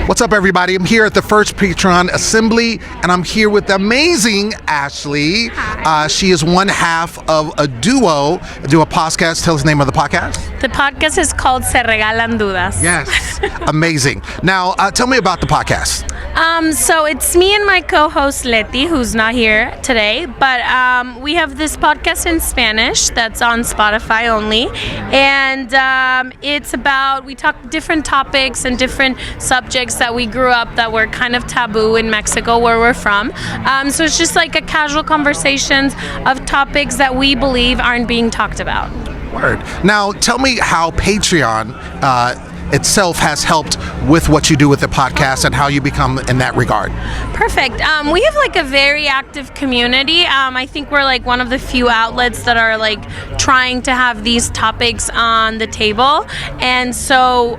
What's up, everybody? I'm here at the first Patreon Assembly, and I'm here with the amazing Ashley. She is one half of a duo podcast. Tell us the name of the podcast. The podcast is called Regalan Dudas. Yes, amazing. Now, tell me about the podcast. So it's me and my co-host Leti, who's not here today, but we have this podcast in Spanish that's on Spotify only, and it's about, we talk different topics and different subjects that we grew up that were kind of taboo in Mexico, where we're from. So it's just like a casual conversations of topics that we believe aren't being talked about. Word. Now, tell me how Patreon itself has helped with what you do with the podcast and how you become in that regard. Perfect. We have like a very active community. I think we're like one of the few outlets that are like trying to have these topics on the table. And so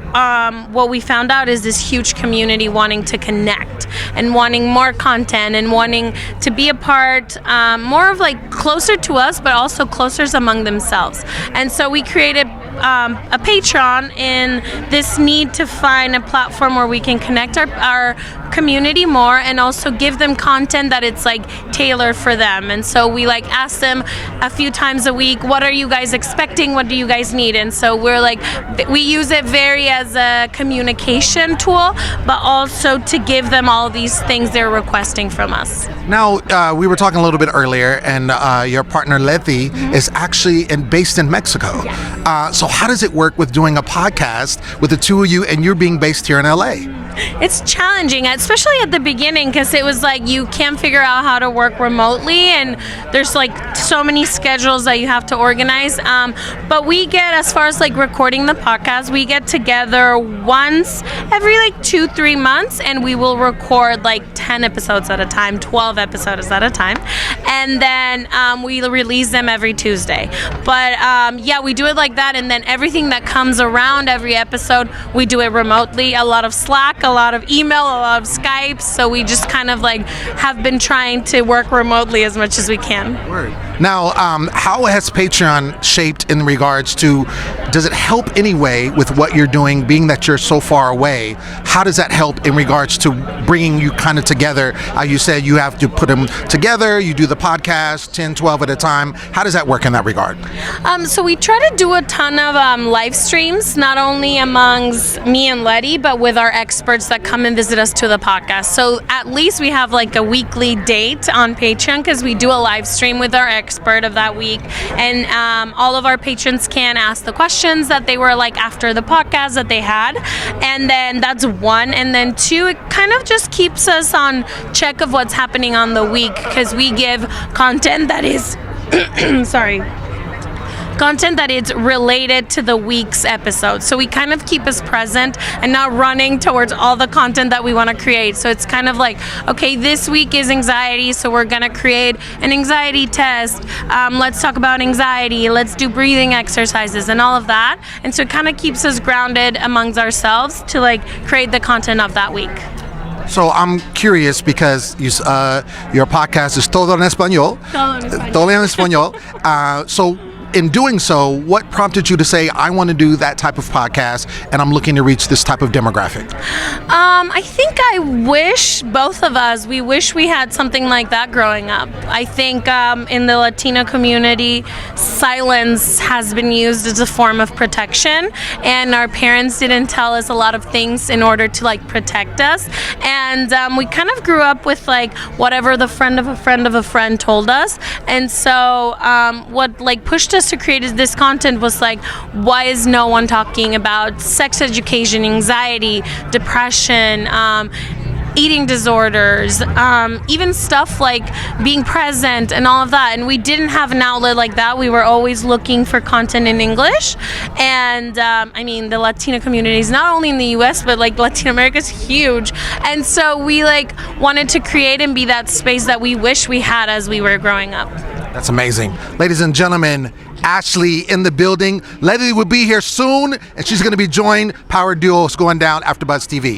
what we found out is this huge community wanting to connect and wanting more content and wanting to be a part more of like closer to us, but also closer among themselves. And so we created a Patreon in this need to find a platform where we can connect our community more and also give them content that it's like tailored for them. And so we like ask them a few times a week, what are you guys expecting? What do you guys need? And so we're like, we use it very as a communication tool, but also to give them all these things they're requesting from us. Now, we were talking a little bit earlier, and your partner Leti is actually based in Mexico. Yes. So how does it work with doing a podcast with the two of you and you're being based here in LA? It's challenging, especially at the beginning, because it was like you can't figure out how to work remotely, and there's like so many schedules that you have to organize. But we get, as far as like recording the podcast, we get together once every like 2-3 months, and we will record like 10 episodes at a time, 12 episodes at a time, and then we release them every Tuesday. But yeah, we do it like that, and then everything that comes around every episode, we do it remotely. A lot of Slack, a lot of email, a lot of Skype. So we just kind of like have been trying to work remotely as much as we can. Word. Now, how has Patreon shaped in regards to, does it help anyway with what you're doing, being that you're so far away? How does that help in regards to bringing you kind of together? You said you have to put them together, you do the podcast 10, 12 at a time. How does that work in that regard? So we try to do a ton of live streams, not only amongst me and Letty, but with our experts that come and visit us to the podcast. So at least we have like a weekly date on Patreon, because we do a live stream with our expert of that week, and all of our patrons can ask the questions that they were like after the podcast that they had. And then that's one, and then two, it kind of just keeps us on check of what's happening on the week, because we give content that is content that is related to the week's episode. So we kind of keep us present and not running towards all the content that we want to create. So it's kind of like, okay, this week is anxiety, so we're going to create an anxiety test. Let's talk about anxiety. Let's do breathing exercises and all of that. And so it kind of keeps us grounded amongst ourselves to like create the content of that week. So I'm curious, because your podcast is todo en español. Todo en español. So in doing so, what prompted you to say, I want to do that type of podcast and I'm looking to reach this type of demographic? I think both of us, we wish we had something like that growing up. I think in the Latino community, silence has been used as a form of protection, and our parents didn't tell us a lot of things in order to like protect us. And we kind of grew up with like whatever the friend of a friend of a friend told us. And so what like pushed us to create this content was like, why is no one talking about sex education, anxiety, depression, eating disorders, even stuff like being present and all of that. And we didn't have an outlet like that. We were always looking for content in English. And I mean, the Latino community is not only in the US, but like Latin America is huge. And so we like wanted to create and be that space that we wish we had as we were growing up. That's amazing. Ladies and gentlemen, Ashley in the building. Letty will be here soon, and she's going to be joined. Power Duos going down AfterBuzz TV.